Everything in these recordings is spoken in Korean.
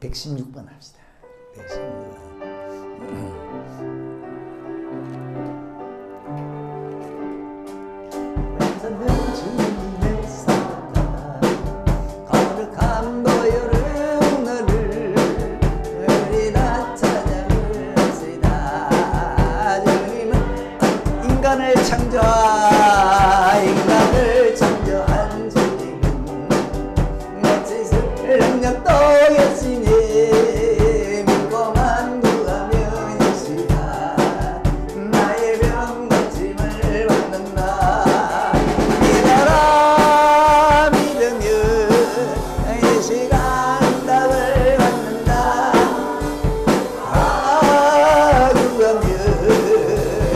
116번 합시다. 116번. 완전한 주님의 사랑 거룩한 보혈은 너를 우리가 찾아올시다. 주님은 인간을 창조한 주님은 마치 능력도 계시니 믿고만 구하면 예수가 나의 병 고침을 받는다. 믿어라 믿으면 예수가 응답을 받는다. 구하면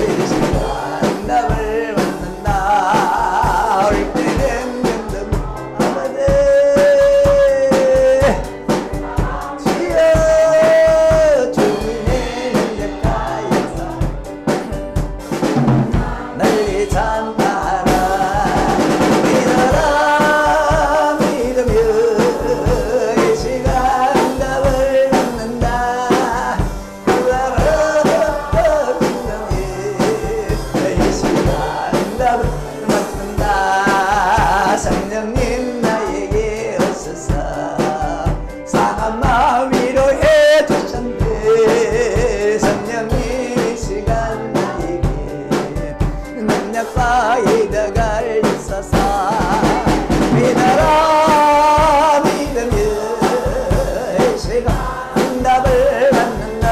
예수가 응답을 받는다. 올 때는 아버지 성령님 나에게 오셔서 상한 마음 위로해 주셨네. 성령님 이 시간 나에게 능력과 이덕을 주소서. 믿어라 믿으면 이 시간 응답을 받는다.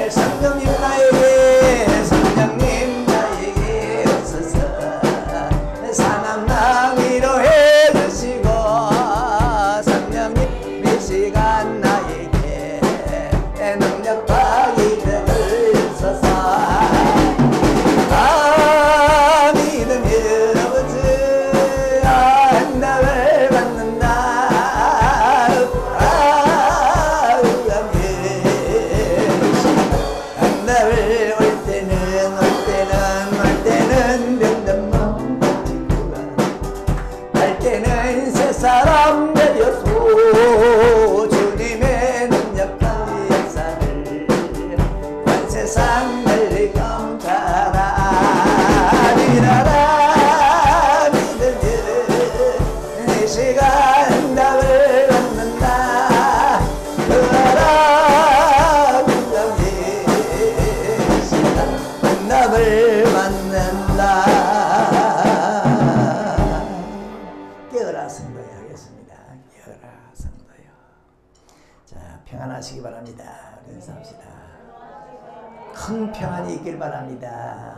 성령님 나에게 오셔서 상한 마음 위로해 주시고 성령님 이 시간 나에게 능력과 기능을 주소서. 믿으면 아버지 응답을 받는다. 새 사람 되어서 주님의 능력한 역사를 온 세상 널리 감사하라. 믿어라 믿으면 이 시간 응답을 받는다. 구하라 믿으면 이 시간 응답을 받는다. 깨어라 성도여 하겠습니다. 깨어라 성도여. 자, 평안하시기 바랍니다. 우리 인사합시다. 큰 평안이 있길 바랍니다.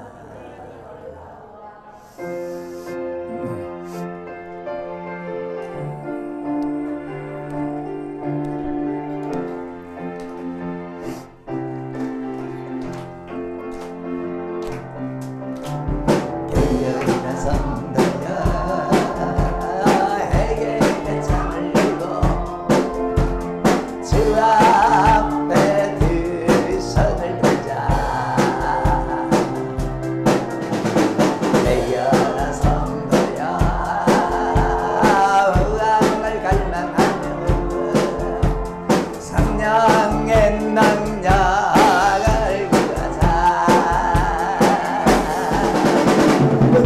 그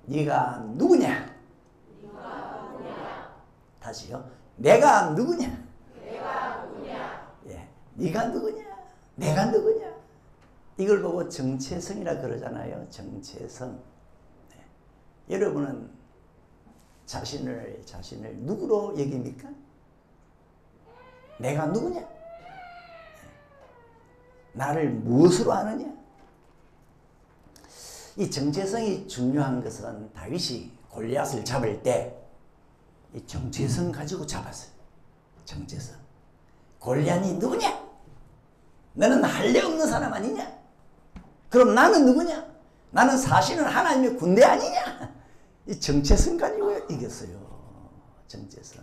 네가 누구냐? 다시요. 내가 누구냐? 예, 네가 누구냐? 내가 누구냐? 이걸 보고 정체성이라 그러잖아요. 정체성. 네. 여러분은 자신을 누구로 여깁니까? 내가 누구냐? 나를 무엇으로 아느냐? 이 정체성이 중요한 것은 다윗이 골리앗을 잡을 때 이 정체성 가지고 잡았어요. 정체성. 골리앗이 누구냐? 너는 할례 없는 사람 아니냐? 그럼 나는 누구냐? 나는 사실은 하나님의 군대 아니냐? 이 정체성 가지고 이겼어요. 정체성.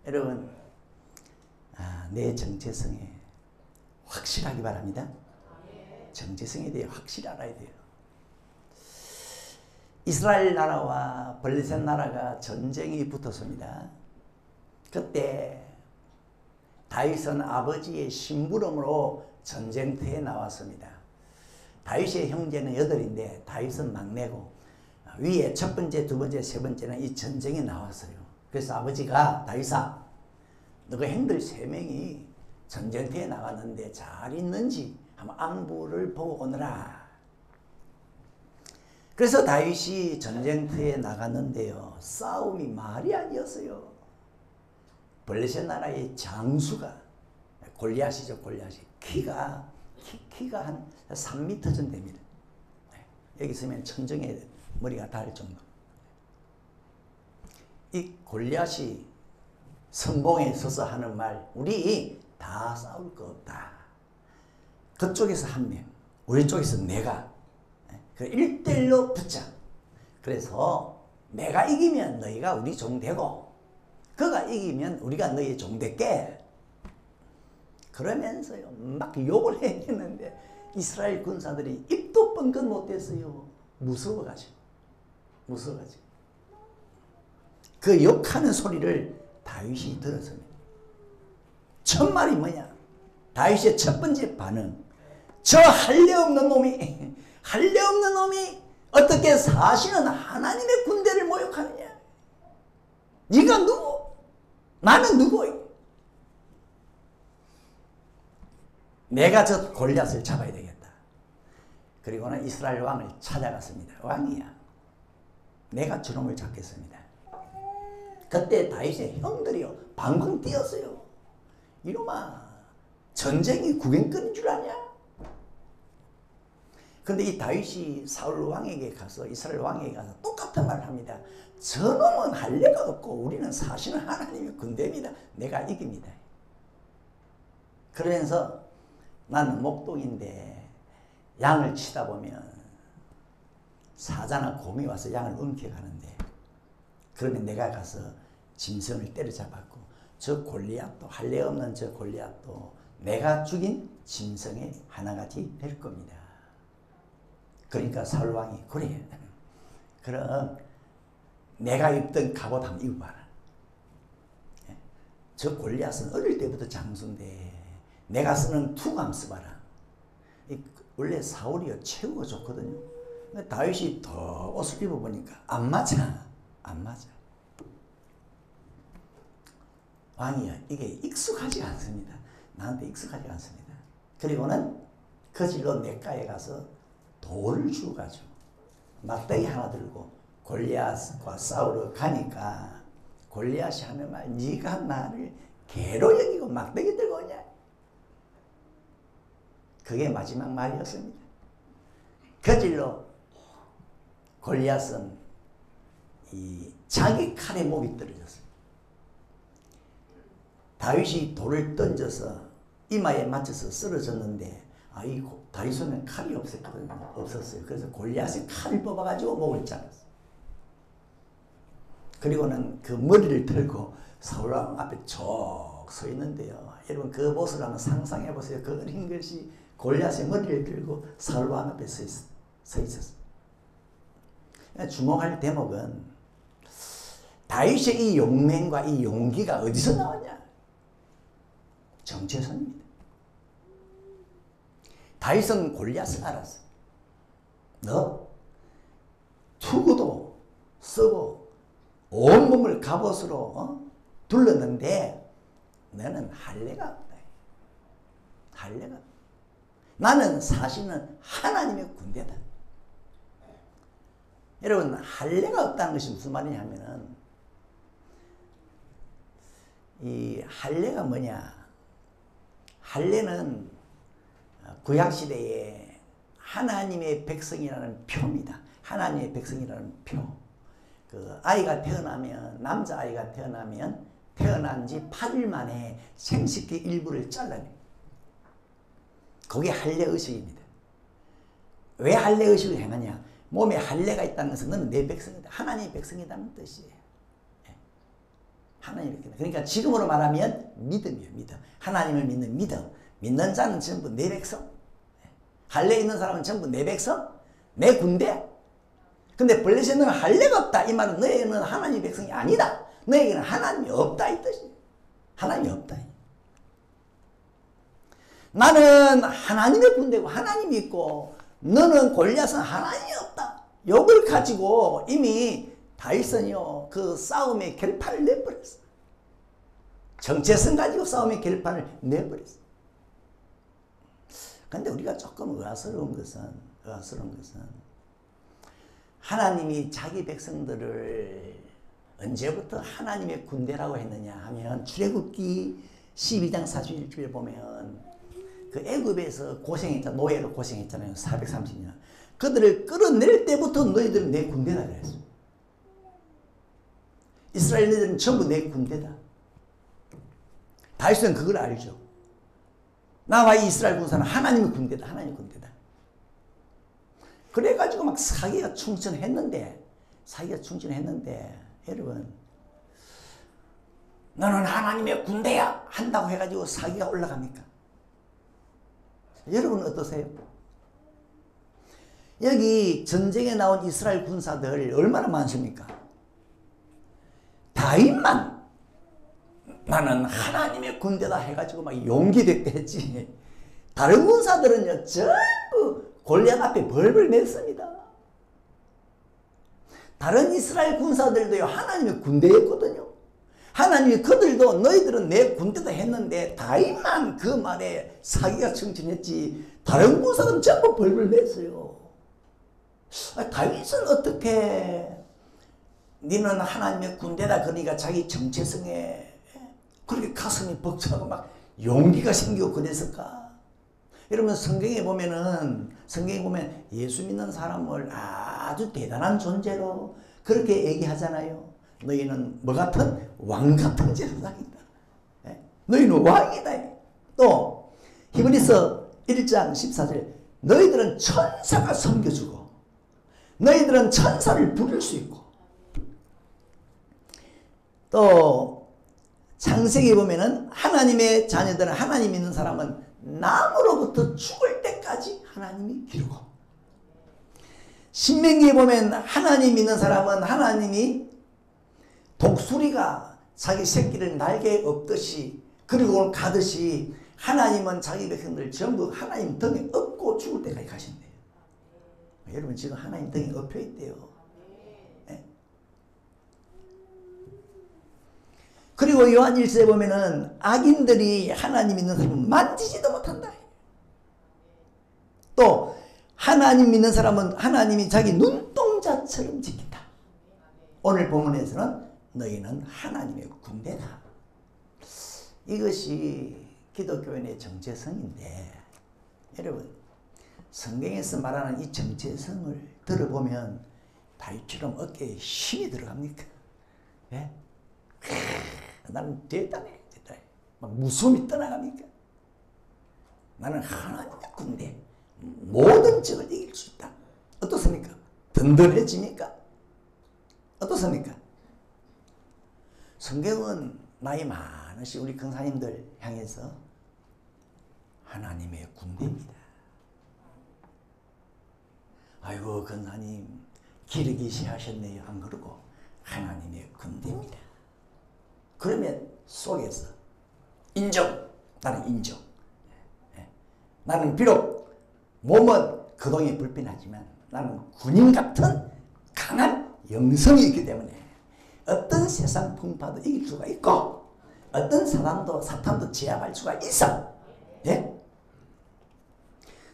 여러분, 내 정체성에 확실하기 바랍니다. 정체성에 대해 확실히 알아야 돼요. 이스라엘 나라와 블레셋 나라가 전쟁이 붙었습니다. 그때 다윗은 아버지의 심부름으로 전쟁터에 나왔습니다. 다윗의 형제는 8인데 다윗은 막내고 위에 첫 번째, 두 번째, 세 번째는 이 전쟁에 나왔어요. 그래서 아버지가 다윗아, 너가 형들 3명이 전쟁터에 나갔는데 잘 있는지 한번 안부를 보고 오너라. 그래서 다윗이 전쟁터에 나갔는데요, 싸움이 말이 아니었어요. 블레셋 나라의 장수가 골리앗이죠. 골리앗이 키가 한 3m 정도 됩니다. 여기 있으면 천정에 머리가 닿을 정도. 이 골리앗이 선봉에 서서 하는 말, 우리 다 싸울 거 없다. 그쪽에서 1명, 우리 쪽에서 내가 그 1대1로 붙자. 그래서 내가 이기면 너희가 우리 종 되고 그가 이기면 우리가 너희 종 될게. 그러면서요 막 욕을 했는데 이스라엘 군사들이 입도 뻥끗 못했어요. 무서워가지고. 그 욕하는 소리를 다윗이 들었습니다. 첫 말이 뭐냐? 다윗의 첫 번째 반응, 저 할례 없는 놈이 어떻게 사실은 하나님의 군대를 모욕하느냐? 네가 누구? 나는 누구? 내가 저 골리앗을 잡아야 되겠다. 그리고는 이스라엘 왕을 찾아갔습니다. 왕이야, 내가 저놈을 잡겠습니다. 그때 다윗의 형들이요 방방 뛰었어요. 이놈아, 전쟁이 구경거리인 줄 아냐? 그런데 이 다윗이 사울 왕에게 가서, 이스라엘 왕에게 가서 똑같은 말을 합니다. 저놈은 할례가 없고 우리는 사실은 하나님의 군대입니다. 내가 이깁니다. 그러면서 나는 목동인데 양을 치다 보면 사자나 곰이 와서 양을 움켜가는데, 그러면 내가 가서 짐승을 때려잡았고 저 골리앗도, 할례 없는 저 골리앗도 내가 죽인 짐승의 하나같이 될 겁니다. 그러니까 사울 왕이 그래, 그럼 내가 입던 갑옷 한번 입어봐라. 저 골리앗은 어릴 때부터 장수인데 내가 쓰는 투구 한번 써봐라. 원래 사울이요 최고가 좋거든요. 다윗이 더 옷을 입어보니까 안 맞아. 왕이요, 이게 익숙하지 않습니다. 나한테 익숙하지 않습니다. 그리고는 그 길로 냇가에 가서 돌을 주워가지고 막대기 하나 들고 골리앗과 싸우러 가니까 골리앗이 하는 말, 네가 나를 개로 여기고 막대기 들고 오냐? 그게 마지막 말이었습니다. 그 길로 골리앗은 이 자기 칼에 목이 떨어졌어요. 다윗이 돌을 던져서 이마에 맞춰서 쓰러졌는데 이 다윗은 칼이 없었어요. 그래서 골리앗이 칼을 뽑아가지고 목을 잘랐어요. 그리고는 그 머리를 들고 사울왕 앞에 쭉 서 있는데요. 여러분 그 모습을 한번 상상해 보세요. 그 어린 것이 골리앗의 머리를 들고 사울왕 앞에 서 있었어요. 주목할 대목은 다윗의 이 용맹과 이 용기가 어디서 나왔냐? 정체성입니다. 다윗은 골리앗을 알았어. 너 투구도 쓰고 온몸을 갑옷으로 둘렀는데 너는 할례가 없다. 할례가 없다. 나는 사실은 하나님의 군대다. 여러분, 할례가 없다는 것이 무슨 말이냐면은, 이 할례가 뭐냐? 할례는 구약시대에 하나님의 백성이라는 표입니다. 하나님의 백성이라는 표. 그 아이가 태어나면, 남자아이가 태어나면 태어난 지 8일 만에 생식기 일부를 잘라내요. 그게 할례의식입니다. 왜 할례의식을 행하냐? 몸에 할례가 있다는 것은 너는 내 백성이다. 하나님의 백성이라는 뜻이에요. 하나님의 백성이다. 그러니까 지금으로 말하면 믿음이에요. 믿음. 하나님을 믿는 믿음. 믿는 자는 전부 내 백성. 할례 있는 사람은 전부 내 백성. 내 군대. 근데 블레셋은 할례가 없다. 이 말은 너희는 하나님의 백성이 아니다. 너에게는 하나님이 없다 이 뜻이에요. 하나님이 없다. 나는 하나님의 군대고 하나님이 있고 너는 골리앗은 하나님이 없다. 욕을 가지고 이미 다윗은요 그 싸움의 결판을 내버렸어. 정체성 가지고 싸움의 결판을 내버렸어. 근데 우리가 조금 의아스러운 것은 하나님이 자기 백성들을 언제부터 하나님의 군대라고 했느냐 하면 출애굽기 12장 41절에 보면 그 애굽에서 고생했잖아. 노예로 고생했잖아요. 430년. 그들을 끌어낼 때부터 너희들은 내 군대다 그랬어. 이스라엘들은 전부 내 군대다. 다윗은 그걸 알죠. 나와 이스라엘 군사는 하나님의 군대다. 하나님의 군대다. 그래가지고 막 사기가 충천했는데 여러분 너는 하나님의 군대야 한다고 해가지고 사기가 올라갑니까? 여러분은 어떠세요? 여기 전쟁에 나온 이스라엘 군사들 얼마나 많습니까? 다윗만 나는 하나님의 군대다 해가지고 막 용기됐대 했지. 다른 군사들은요 전부 골리앗 앞에 벌벌 맸습니다. 다른 이스라엘 군사들도요 하나님의 군대였거든요. 하나님이 그들도 너희들은 내 군대다 했는데 다윗만 그 말에 사기가 충천했지. 다른 군사들은 전부 벌벌 맸어요. 다윗은 어떻게 너는 하나님의 군대다 그러니까 자기 정체성에 그렇게 가슴이 벅차고 막 용기가 생기고 그랬을까? 여러분 성경에 보면 예수 믿는 사람을 아주 대단한 존재로 그렇게 얘기하잖아요. 너희는 뭐 같은? 왕 같은 제사장이다. 너희는 왕이다. 또 히브리서 1장 14절 너희들은 천사가 섬겨주고 너희들은 천사를 부를 수 있고 또 창세기 보면은 하나님의 자녀들은 하나님 믿는 사람은 남으로부터 죽을 때까지 하나님이 기르고 신명기에 보면 하나님 믿는 사람은 하나님이 독수리가 자기 새끼를 날개에 업듯이 그리고 가듯이 하나님은 자기 백성들 전부 하나님 등에 업고 죽을 때까지 가신대요. 여러분 지금 하나님 등에 업혀 있대요. 네? 그리고 요한 1서에 보면은 악인들이 하나님 믿는 사람은 만지지도 못한다. 또 하나님 믿는 사람은 하나님이 자기 눈동자처럼 지킨다. 오늘 본문에서는 너희는 하나님의 군대다. 이것이 기독교인의 정체성인데 여러분 성경에서 말하는 이 정체성을 들어보면 다윗처럼 어깨에 힘이 들어갑니까? 예? 나는 대단해. 막 무서움이 떠나갑니까? 나는 하나님의 군대. 모든 적을 이길 수 있다. 어떻습니까? 든든해집니까? 어떻습니까? 성경은 나이 많으신 우리 권사님들 향해서 하나님의 군대입니다. 아이고 권사님 기르기 시하셨네요. 안 그러고 하나님의 군대입니다. 그러면 속에서 인정. 나는 인정. 나는 비록 몸은 그동이 불편하지만 나는 군인 같은 강한 영성이 있기 때문에 어떤 세상 풍파도 이길 수가 있고 어떤 사탄도 제압할 수가 있어. 예?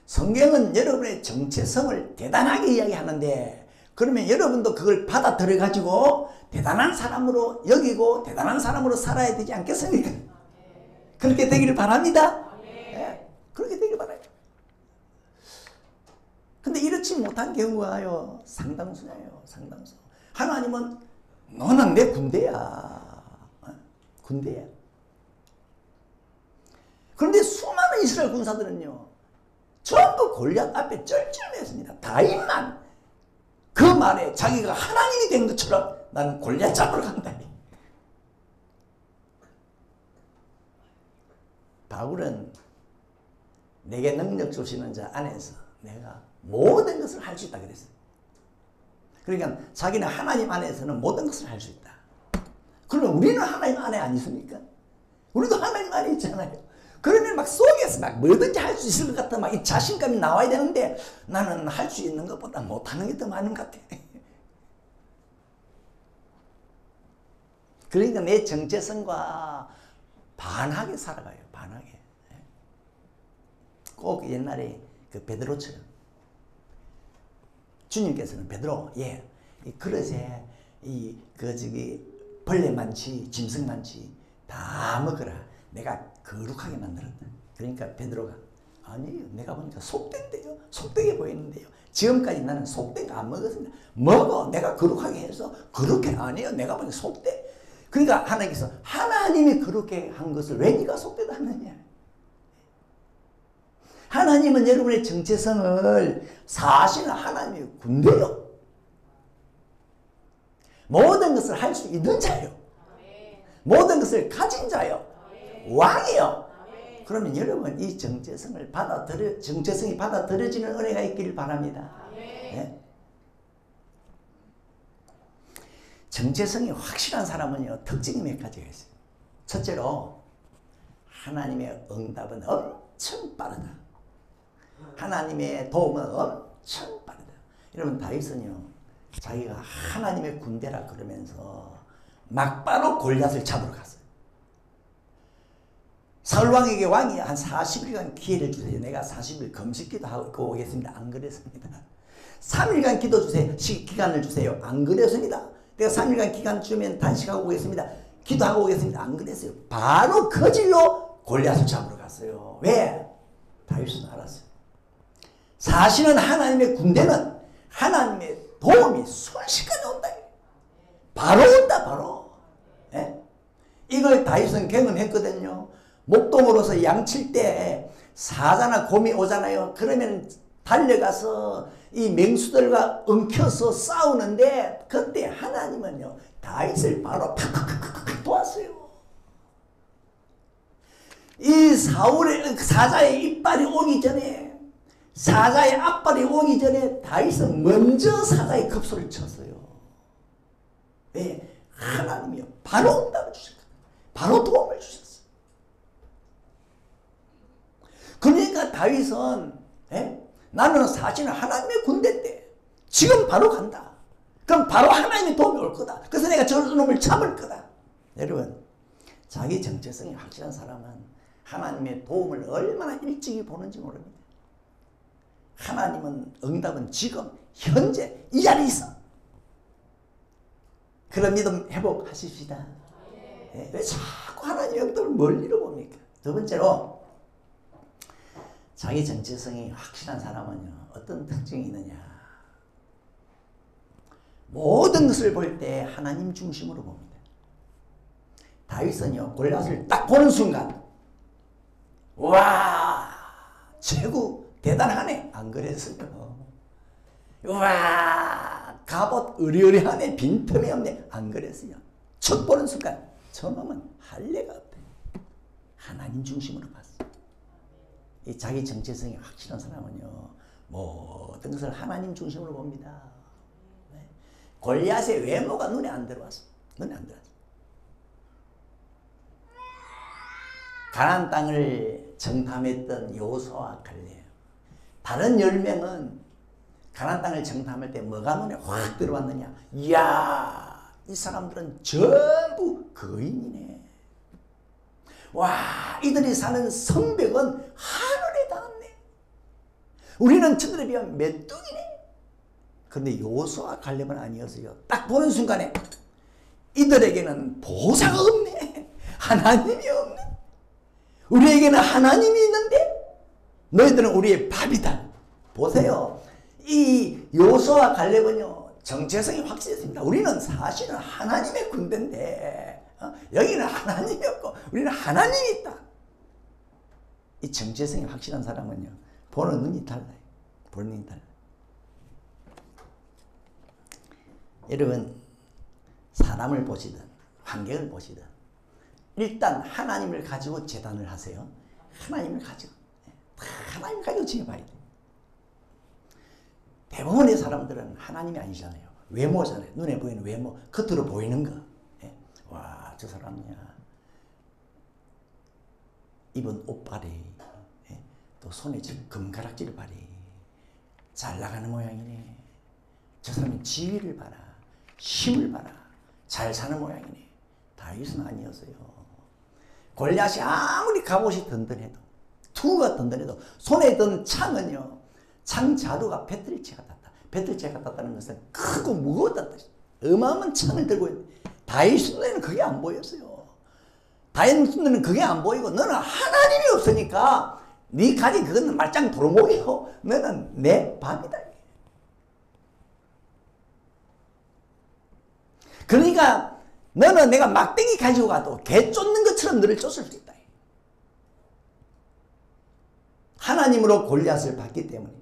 성경은 여러분의 정체성을 대단하게 이야기하는데 그러면 여러분도 그걸 받아들여 가지고 대단한 사람으로 여기고 대단한 사람으로 살아야 되지 않겠습니까? 그렇게 되기를 바랍니다. 예, 그렇게 되기를 바라요. 근데 이렇지 못한 경우가요 상당수예요. 상당수. 하나님은 너는 내 군대야. 군대야. 그런데 수많은 이스라엘 군사들은요 전부 골리앗 앞에 쩔쩔매었습니다. 다윗만 그 말에 자기가 하나님이 된 것처럼 나는 골리앗 잡으러 간다. 바울은 내게 능력 주시는 자 안에서 내가 모든 것을 할 수 있다 그랬어요. 그러니까 자기는 하나님 안에서는 모든 것을 할 수 있다. 그러면 우리는 하나님 안에 아니십니까? 우리도 하나님 안에 있잖아요. 그러면 막 속에서 막 뭐든지 할 수 있을 것 같아. 막 이 자신감이 나와야 되는데 나는 할 수 있는 것보다 못하는 게 더 많은 것 같아. 그러니까 내 정체성과 반하게 살아가요. 반하게. 꼭 옛날에 그 베드로처럼 주님께서는 베드로, 이 그릇에 벌레 많지, 짐승 많지 다 먹어라. 내가 거룩하게 만들었다. 그러니까 베드로가 아니에요. 내가 보니까 속된데요. 속되게 보이는데요. 지금까지 나는 속된 거 안 먹었습니다. 먹어. 내가 거룩하게 해서 거룩해. 아니에요. 내가 보니까 속돼. 그러니까 하나님께서 하나님이 그렇게 한 것을 왜 네가 속되다 하느냐. 하나님은 여러분의 정체성을 사실은 하나님의 군대요. 모든 것을 할 수 있는 자요. 모든 것을 가진 자요. 왕이요. 그러면 여러분 이 정체성이 받아들여지는 은혜가 있기를 바랍니다. 네? 정체성이 확실한 사람은요 특징이 몇 가지가 있어요. 첫째로 하나님의 응답은 엄청 빠르다. 하나님의 도움은 엄청 빠르다. 여러분 다윗은요 자기가 하나님의 군대라 그러면서 막바로 골리앗을 잡으러 갔어요. 사울왕에게 왕이 한 40일간 기회를 주세요. 내가 40일 금식기도 하고 오겠습니다. 안 그랬습니다. 3일간 기도 주세요. 기간을 주세요. 안 그랬습니다. 내가 3일간 기간 주면 단식하고 오겠습니다. 기도하고 오겠습니다. 안 그랬어요. 바로 그 길로 골리앗을 잡으러 갔어요. 왜? 다윗은 알았어요. 사실은 하나님의 군대는 하나님의 도움이 순식간에 온다. 바로 온다. 바로. 예? 이걸 다윗은 경험했거든요. 목동으로서 양칠 때 사자나 곰이 오잖아요. 그러면 달려가서 이 맹수들과 엉켜서 싸우는데 그때 하나님은요 다윗을 바로 팍팍팍팍 도왔어요. 이 사자의 이빨이 오기 전에 사자의 앞발이 오기 전에 다윗은 먼저 사자의 급소를 쳤어요. 왜? 하나님이요 바로 응답을 주셨거든요. 바로 도움을 주셨어요. 그러니까 다윗은 나는 사실은 하나님의 군대인데 지금 바로 간다. 그럼 바로 하나님의 도움이 올 거다. 그래서 내가 저놈을 잡을 거다. 여러분 자기 정체성이 확실한 사람은 하나님의 도움을 얼마나 일찍이 보는지 모릅니다. 하나님은 응답은 지금 현재 이 자리에 있어. 그런 믿음 회복하십시다. 왜 자꾸 하나님의 응답을 멀리로 봅니까? 두 번째로 자기 정체성이 확실한 사람은요 어떤 특징이 있느냐. 모든 것을 볼 때 하나님 중심으로 봅니다. 다윗은요 골리앗을 딱 보는 순간 와 최고 대단하네. 안 그랬어요. 와 갑옷 으리으리하네. 빈틈이 없네. 안 그랬어요. 첫 보는 순간 저놈은 할례가 없대. 하나님 중심으로 봤어. 이 자기 정체성이 확실한 사람은요 모든 것을 하나님 중심으로 봅니다. 네. 골리앗의 외모가 눈에 안 들어왔어. 눈에 안 들어왔어. 가나안 땅을 정탐했던 여호수아와 갈렙. 다른 10명은 가나안 땅을 정탐할 때 뭐가 눈에 확 들어왔느냐? 이야, 이 사람들은 전부 거인이네. 와, 이들이 사는 성벽은 하늘에 닿았네. 우리는 저들에 비하면 메뚜기네. 그런데 여호수아와 갈렙은 아니었어요. 딱 보는 순간에 이들에게는 보호자가 없네. 하나님이 없네. 우리에게는 하나님이 있는데 너희들은 우리의 밥이다. 보세요. 이 여호수아와 갈렙은요, 정체성이 확실했습니다. 우리는 사실은 하나님의 군대인데 여기는 하나님이 없고 우리는 하나님이 있다. 이 정체성이 확실한 사람은요, 보는 눈이 달라요. 보는 눈이 달라요. 여러분, 사람을 보시든 환경을 보시든 일단 하나님을 가지고 재단을 하세요. 하나님을 가지고 지켜봐야 돼. 대부분의 사람들은 하나님이 아니잖아요. 외모잖아요. 눈에 보이는 외모, 겉으로 보이는 거. 와, 저 사람이야. 입은 옷발이, 또 손에 금가락질 발이 잘 나가는 모양이네. 저 사람은 지위를 봐라, 힘을 봐라, 잘 사는 모양이네. 다윗은 아니었어요. 골리앗이 아무리 갑옷이 든든해도, 투구가 든든해도 손에 든 창은요, 창 자루가 배틀체가 탔다. 배틀체가 탔다는 것은 크고 무거웠다는 뜻이에요. 어마어마한 창을 들고 있는데 다윗 눈에는 그게 안 보였어요. 다윗 눈에는 그게 안 보이고 너는 하나님이 없으니까 네 가진 그거는 말짱 도루묵이고 너는 내 밥이다. 그러니까 너는 내가 막대기 가지고 가도 개 쫓는 것처럼 너를 쫓을 수 있다. 하나님으로 골리앗을 봤기 때문에.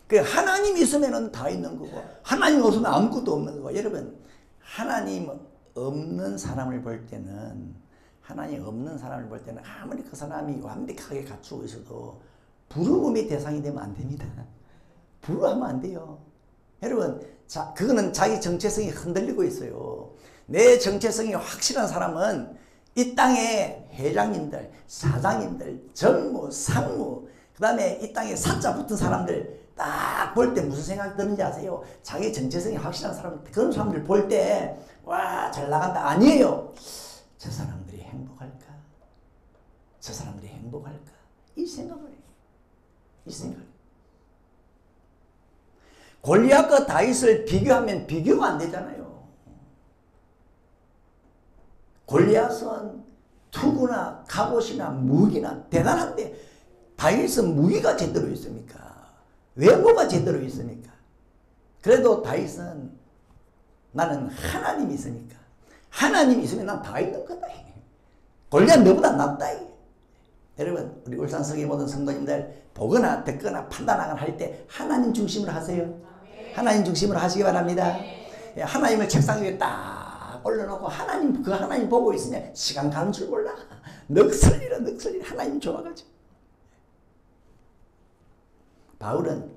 그 하나님이 있으면 다 있는 거고 하나님 없으면 아무것도 없는 거고. 여러분, 하나님 없는 사람을 볼 때는 아무리 그 사람이 완벽하게 갖추고 있어도 부러움의 대상이 되면 안 됩니다. 부러워하면 안 돼요. 여러분, 그거는 자기 정체성이 흔들리고 있어요. 내 정체성이 확실한 사람은 이 땅의 회장님들, 사장님들, 전무, 상무, 그 다음에 이 땅에 사자 붙은 사람들 딱 볼 때 무슨 생각이 드는지 아세요? 자기 정체성이 확실한 사람, 그런 사람들 볼 때 와, 잘 나간다. 아니에요. 저 사람들이 행복할까? 저 사람들이 행복할까? 이 생각을 해요. 이 생각을. 골리앗과 다윗을 비교하면 비교가 안 되잖아요. 골리앗은 투구나 갑옷이나 무기나 대단한데 다윗은 무기가 제대로 있습니까? 외모가 제대로 있습니까? 그래도 다윗은 나는 하나님이 있으니까, 하나님이 있으면 난 다 있는 거다. 골리앗 너보다 낫다. 여러분, 우리 울산성의 모든 성도님들 보거나 듣거나 판단하거나 할 때 하나님 중심으로 하세요. 하나님 중심으로 하시기 바랍니다. 하나님을 책상 위에 딱 올려놓고 그 하나님 보고 있으면 시간 가는 줄 몰라. 넋을이라 하나님 좋아가지고. 바울은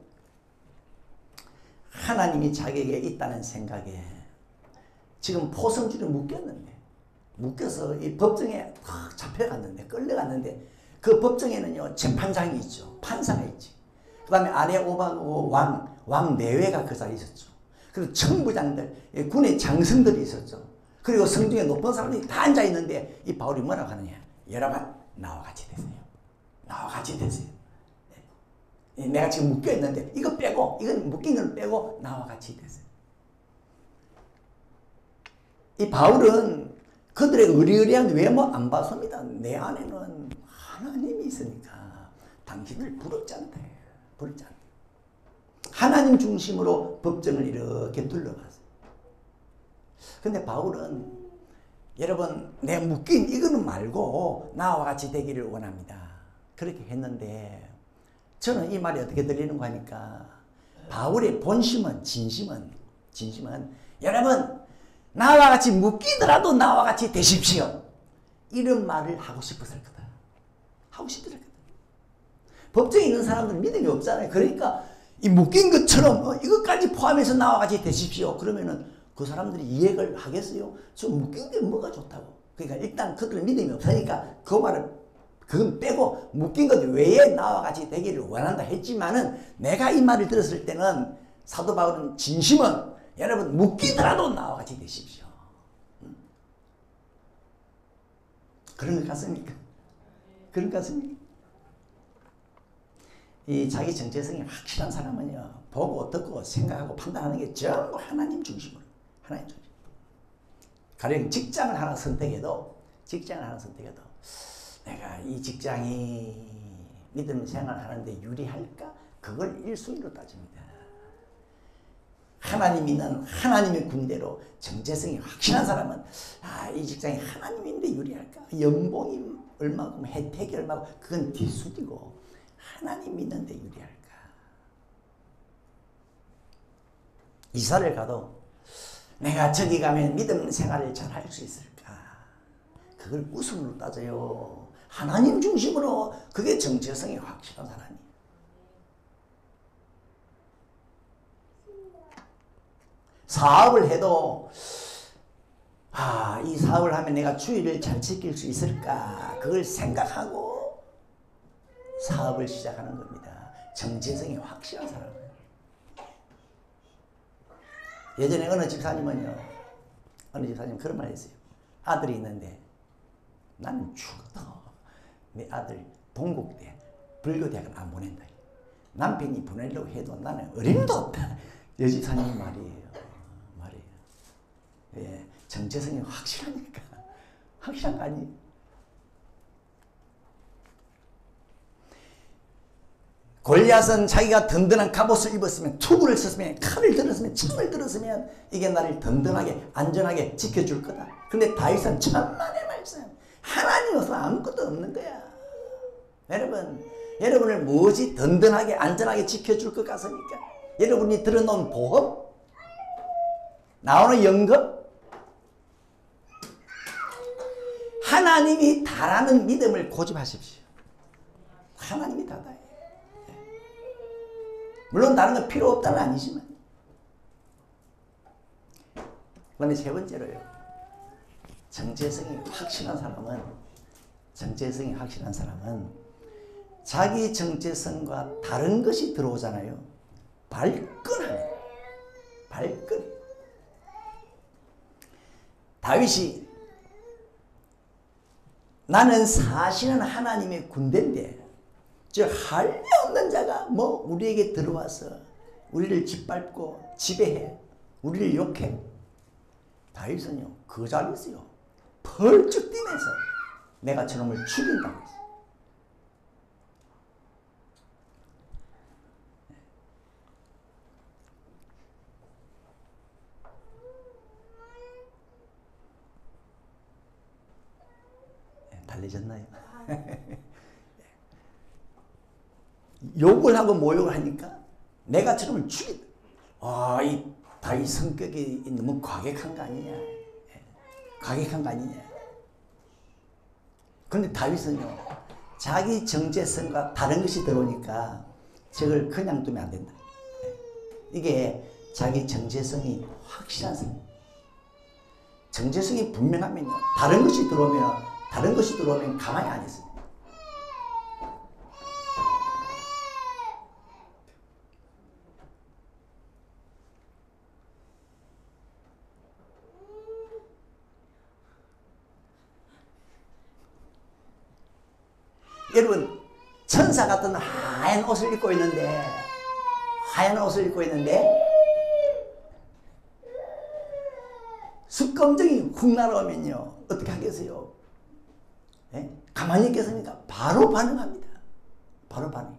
하나님이 자기에게 있다는 생각에 지금 포성줄에 묶여서 이 법정에 잡혀갔는데, 끌려갔는데 그 법정에는요, 재판장이 있죠. 판사가 있지. 그 다음에 아레오바고 왕 내외가 그 자리에 있었죠. 그리고 청부장들, 군의 장성들이 있었죠. 그리고 성중에 높은 사람들이 다 앉아있는데 이 바울이 뭐라고 하느냐. 여러분, 나와 같이 되세요. 나와 같이 되세요. 내가 지금 묶여있는데 이거 빼고, 이건 묶인 걸 빼고 나와 같이 되세요. 이 바울은 그들의 의리의리한 외모 안 봤습니다. 내 안에는 하나님이 있으니까 당신을 부럽지 않다. 부럽지 않다. 하나님 중심으로 법정을 이렇게 둘러봤어요. 근데 바울은 여러분, 내 묶인 이거는 말고 나와 같이 되기를 원합니다. 그렇게 했는데 저는 이 말이 어떻게 들리는 거니까 바울의 본심은, 진심은 여러분, 나와 같이 묶이더라도 나와 같이 되십시오. 이런 말을 하고 싶었을 거다. 하고 싶었을 거다. 법정에 있는 사람들은 믿음이 없잖아요. 그러니까 이 묶인 것처럼 이것까지 포함해서 나와 같이 되십시오. 그러면은 그 사람들이 이해를 하겠어요? 저 묶인 게 뭐가 좋다고. 그러니까 일단 그들은 믿음이 없으니까 그 말을 그건 빼고 묶인 것 외에 나와 같이 되기를 원한다 했지만은 내가 이 말을 들었을 때는 사도 바울은 진심은 여러분 묶이더라도 나와 같이 되십시오. 그런 것 같습니까? 그런 것 같습니까? 이 자기 정체성이 확실한 사람은요, 보고 듣고 생각하고 판단하는 게 전부 하나님 중심으로, 하나님 중심. 가령 직장을 하나 선택해도 내가 이 직장이 믿음 생활하는데 유리할까? 그걸 1순위로 따집니다. 하나님 믿는 하나님의 군대로 정체성이 확실한 사람은 이 직장이 하나님인데 유리할까? 연봉이 얼마고 혜택이 얼마고 그건 뒷수지고 하나님 믿는데 유리할까? 이사를 가도 내가 저기 가면 믿음 생활을 잘 할 수 있을까? 그걸 우선으로 따져요. 하나님 중심으로. 그게 정체성이 확실한 사람이에요. 사업을 해도 이 사업을 하면 내가 주의를 잘 지킬 수 있을까? 그걸 생각하고 사업을 시작하는 겁니다. 정체성이 확실한 사람이에요. 예전에 어느 집사님은 그런 말 했어요. 아들이 있는데 나는 죽어도 내 아들 동국대 불교대학은 안 보낸다. 남편이 보내려고 해도 나는 어림도 없다. 여집사님 말이에요. 예, 정체성이 확실하니까. 확실한 거 아니에요? 골리앗은 자기가 든든한 갑옷을 입었으면, 투구를 썼으면, 칼을 들었으면, 창을 들었으면 이게 나를 든든하게 안전하게 지켜줄 거다. 근데 다윗은 천만의 말씀, 하나님 없어 아무것도 없는 거야. 여러분을 무엇이 든든하게 안전하게 지켜줄 것 같습니까? 여러분이 들어놓은 보험? 나오는 연금? 하나님이 다라는 믿음을 고집하십시오. 하나님이 다다. 물론 다른 건 필요 없다는 아니지만. 그런데 세 번째로요. 정체성이 확실한 사람은 자기 정체성과 다른 것이 들어오잖아요. 발끈하네. 발끈. 다윗이 나는 사실은 하나님의 군대인데 저 할례 없는 자가 우리에게 들어와서 우리를 짓밟고 지배해, 우리를 욕해. 다윗은요 그 자리에서요 펄쩍 뛰면서 내가 저놈을 죽인다고 했어요. 달래졌나요? 욕을 하고 모욕을 하니까 내가 저놈을 죽인다. 이 다윗 성격이 너무 과격한 거 아니냐. 과격한 거 아니냐. 그런데 다윗은요 자기 정체성과 다른 것이 들어오니까 저걸 그냥 두면 안 된다. 이게 자기 정체성이 확실한 사람. 정체성이 분명하면요 다른 것이 들어오면 가만히 안 있습니다. 여러분 천사 같은 하얀 옷을 입고 있는데 습검증이 훅 날아오면요 어떻게 하겠어요? 가만히 있겠습니까? 바로 반응합니다. 바로 반응.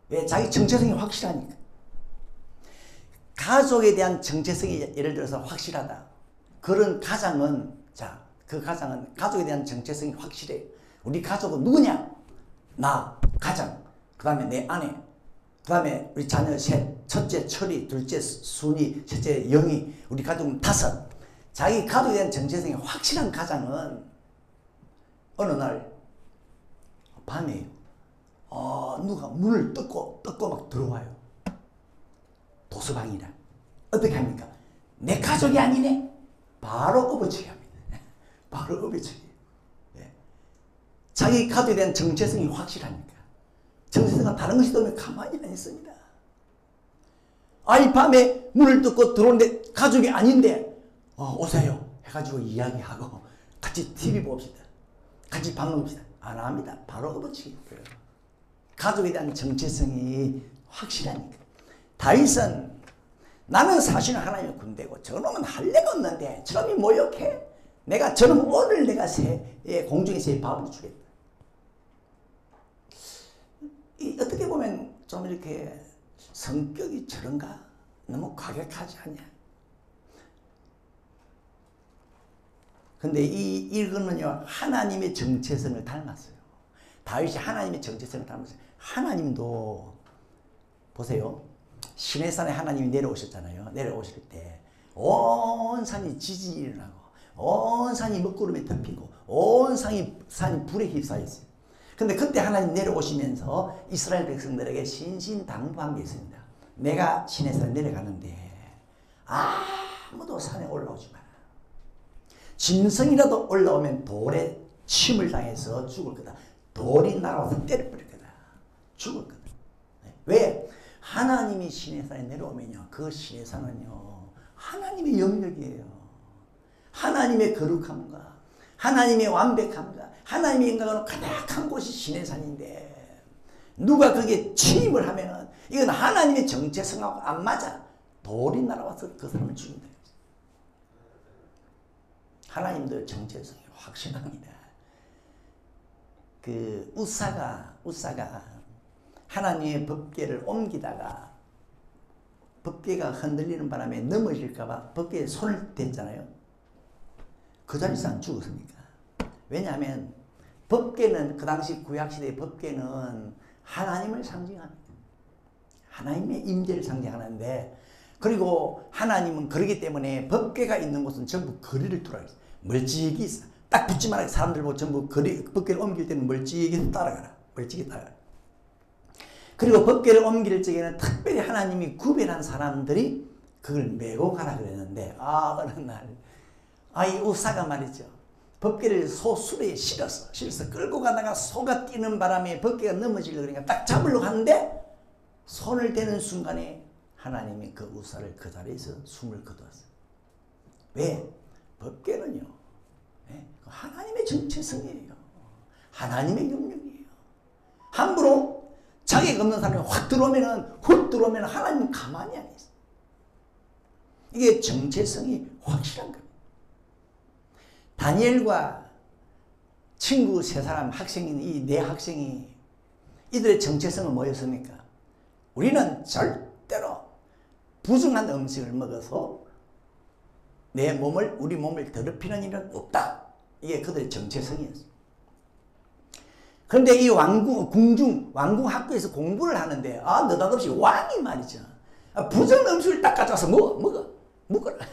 왜? 자기 정체성이 확실하니까. 가족에 대한 정체성이 예를 들어서 확실하다. 그런 가장은 그 가장은 가족에 대한 정체성이 확실해. 우리 가족은 누구냐? 나, 가장, 그 다음에 내 아내, 그 다음에 우리 자녀 셋, 첫째 철이, 둘째 순이, 셋째 영이, 우리 가족은 5. 자기 가족에 대한 정체성이 확실한 가장은 어느 날 밤에 누가 문을 뜯고 막 들어와요. 도서방이라. 어떻게 합니까? 내 가족이 아니네? 바로 업어치기 합니다. 바로 업어치기. 자기 가족에 대한 정체성이 확실하니까. 정체성은 다른 것이 들어오면 가만히 안 있습니다. 아이 밤에 문을 뚫고 들어오는데 가족이 아닌데 오세요 해가지고 이야기하고 같이 TV 봅시다. 같이 밥 먹읍시다. 안 합니다. 바로 엎어치기. 가족에 대한 정체성이 확실하니까. 다윗은 나는 사실은 하나님의 군대고 저놈은 할례가 없는데 저놈이 모욕해. 내가 저놈 오늘 내가 공중에 새 밥을 주겠다. 어떻게 보면 좀 이렇게 성격이 저런가? 너무 과격하지 않냐? 근데 이거는요 하나님의 정체성을 닮았어요. 다윗이 하나님의 정체성을 닮았어요. 하나님도 보세요. 시내산에 하나님이 내려오셨잖아요. 내려오실 때 온 산이 지진이 일어나고 온 산이 먹구름에 덮이고 온 산이 불에 휩싸였어요. 근데 그때 하나님 내려오시면서 이스라엘 백성들에게 신신당부한 게 있습니다. 내가 시내산에 내려가는데 아무도 산에 올라오지 마라. 짐승이라도 올라오면 돌에 침을 당해서 죽을 거다. 돌이 날아와서 때려버릴 거다. 죽을 거다. 왜? 하나님이 시내산에 내려오면요. 그 시내산은요. 하나님의 영역이에요. 하나님의 거룩함과 하나님의 완벽함과 하나님의 인간으로 가득한 곳이 시내산인데 누가 거기에 침입을 하면은 이건 하나님의 정체성하고 안 맞아. 돌이 날아와서 그 사람을 죽인다. 하나님들 정체성이 확실합니다. 그 우사가 하나님의 법궤를 옮기다가 법궤가 흔들리는 바람에 넘어질까봐 법궤에 손을 댔잖아요. 그 자리에서 안 죽었습니까? 왜냐하면 법궤는 그 당시 구약시대의 법궤는 하나님을 상징합니다. 하나님의 임재를 상징하는데 그리고 하나님은 그러기 때문에 법궤가 있는 곳은 전부 거리를 두라 했어요. 멀찍이 있어. 딱 붙지 말아요. 사람들 보고 전부 법궤를 옮길 때는 멀찍이 따라가라. 멀찍이 따라가라. 그리고 법궤를 옮길 적에는 특별히 하나님이 구별한 사람들이 그걸 메고 가라 그랬는데 어느 날 이 우사가 말이죠. 법궤를 소수레에 실어서 끌고 가다가 소가 뛰는 바람에 법궤가 넘어지려고 그러니까 딱 잡으려고 하는데 손을 대는 순간에 하나님이 그 우사를 그 자리에서 숨을 거두었어요. 왜? 법궤는요. 하나님의 정체성이에요. 하나님의 영역이에요. 함부로 자격 없는 사람이 훅 들어오면 하나님은 가만히 안 있어요. 이게 정체성이 확실한 겁니다. 다니엘과 친구 세 사람 학생인 이 네 학생이 이들의 정체성은 뭐였습니까? 우리는 절대로 부정한 음식을 먹어서 우리 몸을 더럽히는 일은 없다. 이게 그들의 정체성이었어요. 그런데 이 왕궁 학교에서 공부를 하는데 느닷없이 왕이 말이죠. 부정한 음식을 딱 가져와서 먹어라.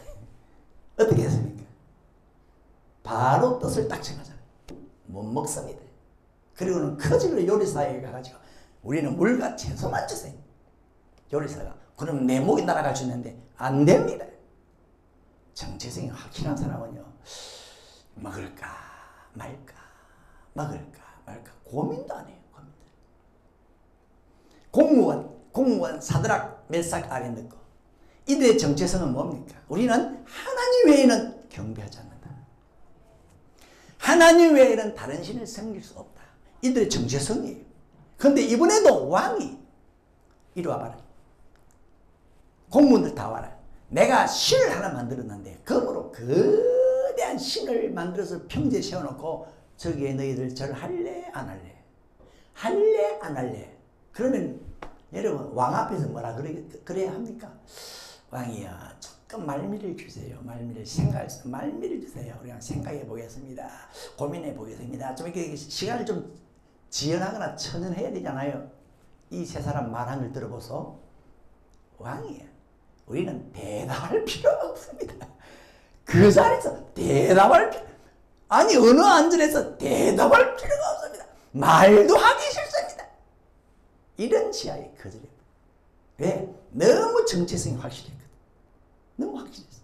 어떻게 했습니까? 바로 뜻을 딱 정하잖아요. 못 먹습니다. 그리고는 커질로 요리사에 가가지고 우리는 물과 채소만 주세요. 요리사가 그럼 내 목이 날아갈 수 있는데 안 됩니다. 정체성이 확실한 사람은요. 먹을까 말까 고민도 안 해요. 공무원 사드락 메삭 아벤느고 이들의 정체성은 뭡니까? 우리는 하나님 외에는 경배하지 않는다. 하나님 외에는 다른 신을 섬길 수 없다. 이들의 정체성이에요. 그런데 이번에도 왕이 이리 와봐라. 공무원들 다 와라. 내가 신을 하나 만들었는데 그러므로 거대한 신을 만들어서 평지에 세워놓고 저기에 너희들 절 할래 안 할래? 할래 안 할래? 그러면 여러분 왕 앞에서 뭐라 그래야 합니까? 왕이여 조금 말미를 주세요. 말미를 주세요. 우리가 생각해 보겠습니다. 고민해 보겠습니다. 좀 이렇게 시간을 좀 지연하거나 천연해야 되잖아요. 이 세 사람 말한 걸 들어보소. 왕이여 우리는 대답할 필요가 없습니다. 그 자리에서 대답할 필요 어느 안전에서 대답할 필요가 없습니다. 말도 하기 싫습니다. 이런 지하에 거절해요. 왜? 너무 정체성이 확실했거든. 너무 확실했어.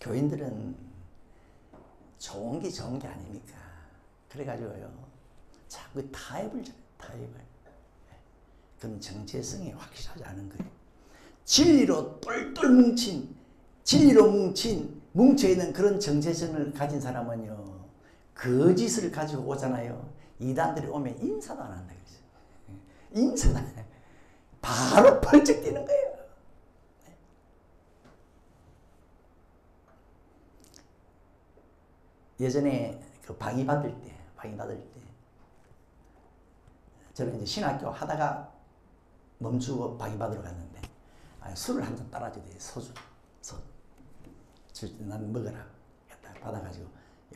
교인들은 좋은 게 좋은 게 아닙니까? 그래가지고요, 자꾸 타협을 줘요, 타협을. 그럼 정체성이 확실하지 않은 거예요. 진리로 똘똘 뭉쳐있는 그런 정체성을 가진 사람은요, 거짓을 가지고 오잖아요. 이단들이 오면 인사도 안 한다 그랬어요. 인사도 안 해요. 바로 펄쩍 뛰는 거예요. 예전에 그 방위 받을 때, 저는 이제 신학교 하다가 멈추고 방위 받으러 갔는데, 술을 한 잔 따라줘야 돼. 소주. 난 먹어라. 갖다 받아가지고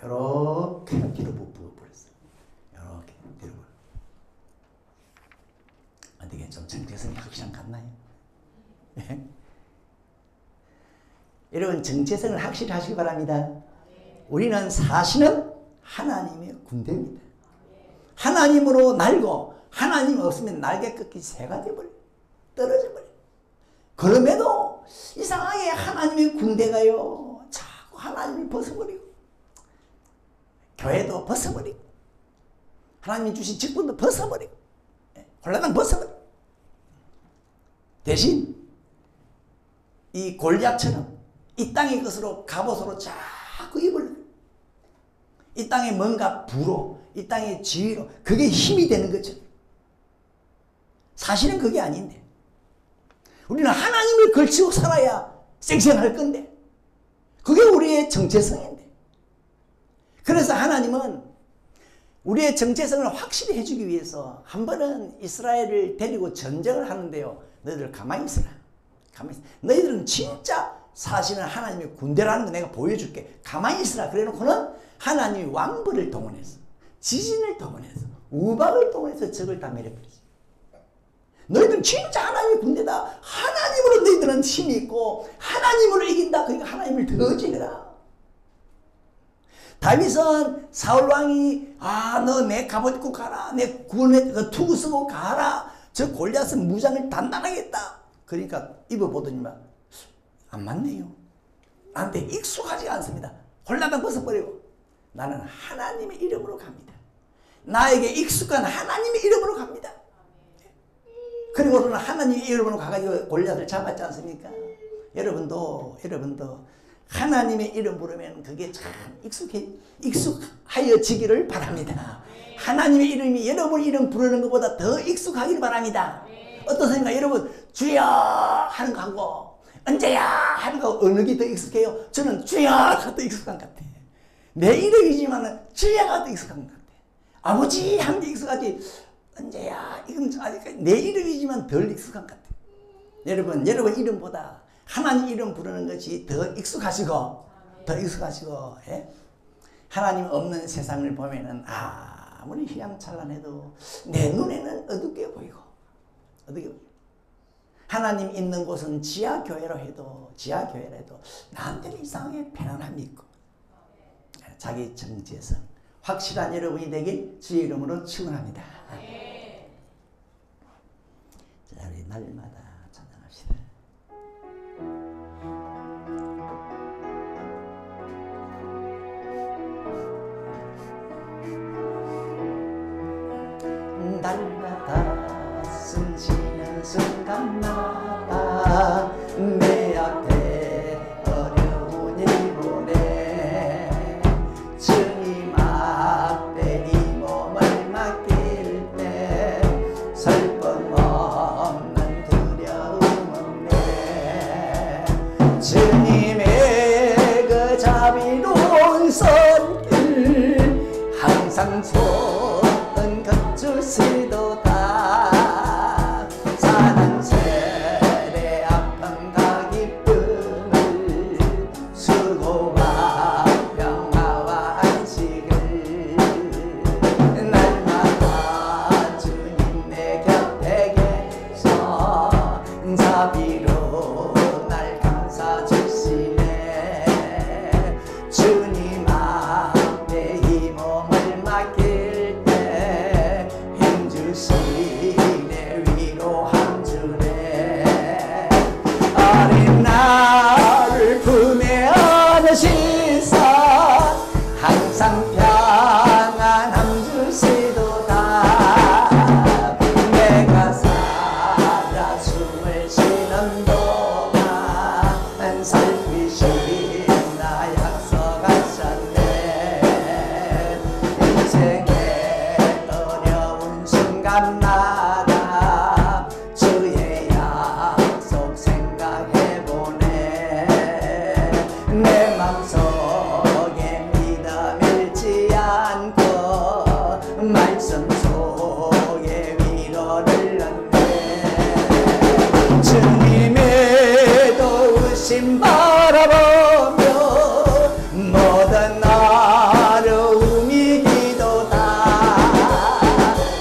요렇게 뒤로 부어버렸어. 요렇게 뒤로 부어. 어떻게 좀 정체성이 확실한 것 같나요? 여러분, 정체성을 확실히 하시기 바랍니다. 우리는 사실은 하나님의 군대입니다. 하나님으로 날고 하나님 없으면 날개 끝이 새가 되어버려. 떨어져 버려. 그럼에도 이상하게 하나님의 군대가요, 자꾸 하나님을 벗어버리고, 교회도 벗어버리고, 하나님이 주신 직분도 벗어버리고, 홀라당 벗어버리고, 대신 이 골리앗처럼 이 땅의 것으로 갑옷으로 자꾸 입을, 이 땅에 뭔가 부로, 이 땅의 지위로, 그게 힘이 되는 거죠. 사실은 그게 아닌데, 우리는 하나님을 걸치고 살아야 쌩쌩할 건데, 그게 우리의 정체성인데. 그래서 하나님은 우리의 정체성을 확실히 해주기 위해서 한 번은 이스라엘을 데리고 전쟁을 하는데요, 너희들 가만히 있어라. 가만히 있어. 너희들은 진짜 사실은 하나님의 군대라는 거 내가 보여줄게. 가만히 있으라. 그래 놓고는 하나님이 왕벌을 동원해서, 지진을 동원해서, 우박을 동원해서 적을 다 내려버리지. 너희들은 진짜 하나님의 군대다. 하나님으로 너희들은 힘이 있고 하나님으로 이긴다. 그러니까 하나님을 더 지내라. 다윗은 사울왕이 너 내 갑옷 입고 가라. 내 구원의 투구 쓰고 가라. 저 골리앗은 무장을 단단하게 했다. 그러니까 입어보더니만 안 맞네요. 나한테 익숙하지 않습니다. 홀라당 벗어버리고 나는 하나님의 이름으로 갑니다. 나에게 익숙한 하나님의 이름으로 갑니다. 그리고는 하나님의 이름으로 가가지고 골리앗을 잡았지 않습니까? 여러분도 하나님의 이름 부르면 그게 참 익숙하여지기를 바랍니다. 하나님의 이름이 여러분 이름 부르는 것보다 더 익숙하기를 바랍니다. 어떻습니까? 여러분, 주여 하는 거하고 언제야 하는 거 어느 게 더 익숙해요? 저는 주여가 더 익숙한 것 같아요. 내 이름이지만 주여가 더 익숙한 것 같아요. 아버지 하는 게 익숙하지, 언제야 이건 아직 내 이름이지만 덜 익숙한 것 같아요. 여러분 이름보다 하나님 이름 부르는 것이 더 익숙하시고, 예? 하나님 없는 세상을 보면은 아무리 휘황찬란해도 내 눈에는 어둡게 보이고, 하나님 있는 곳은 지하교회로 해도 나한테는 이상하게 편안함이 있고, 자기 정체성 확실한 여러분이 되길 주의 이름으로 축원합니다. 자, 우리 날마다 찬양합시다. 날마다 숨쉬는 순간마다 내 앞에 어려운 일 보내 주님 앞에 이 몸을 맡길 때 설법 없는 두려움 없네. 주님의 그 자비로운 손길 항상 손 걷주시도다. 사는 세례 아픔과 기쁨을 수고와 평화와 안식을 날마다 주님 내 곁에 계셔 자비로 날 감싸 주시네. 주님 앞에 이 몸을 맡길 순간마다 주의 약속 생각해보네. 내 맘속에 믿음 잃지 않고 말씀 속에 위로를 넣네. 주님의 도우심 바라보며 모든 어려움이 기도다.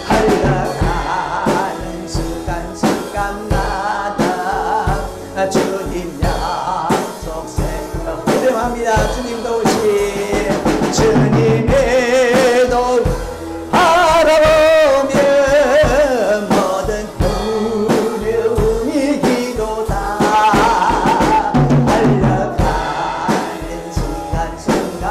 흘러가는 순간순간마다 주님 약속 생각 부름합니다. 주님 도우심, 주님의 도움 바라보며 모든 두려움이 기도다. 흘러가는 순간순간